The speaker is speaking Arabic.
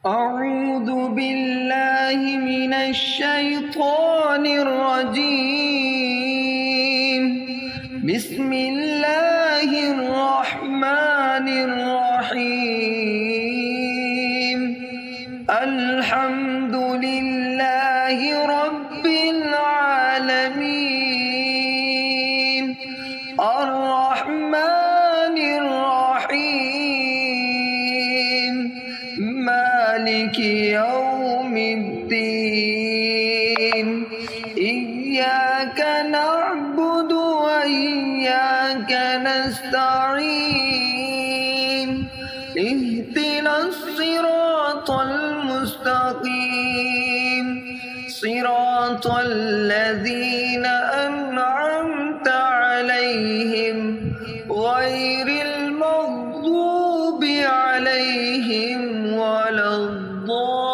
أعوذ بالله من الشيطان الرجيم. بسم الله الرحمن الرحيم. الحمد لله رب العالمين الرحمن الرحيم مالك يوم الدين إياك نعبد وإياك نستعين اهدنا الصراط المستقيم صراط الذين أنعمت عليهم غير المغضوب عليهم ولا الضالين.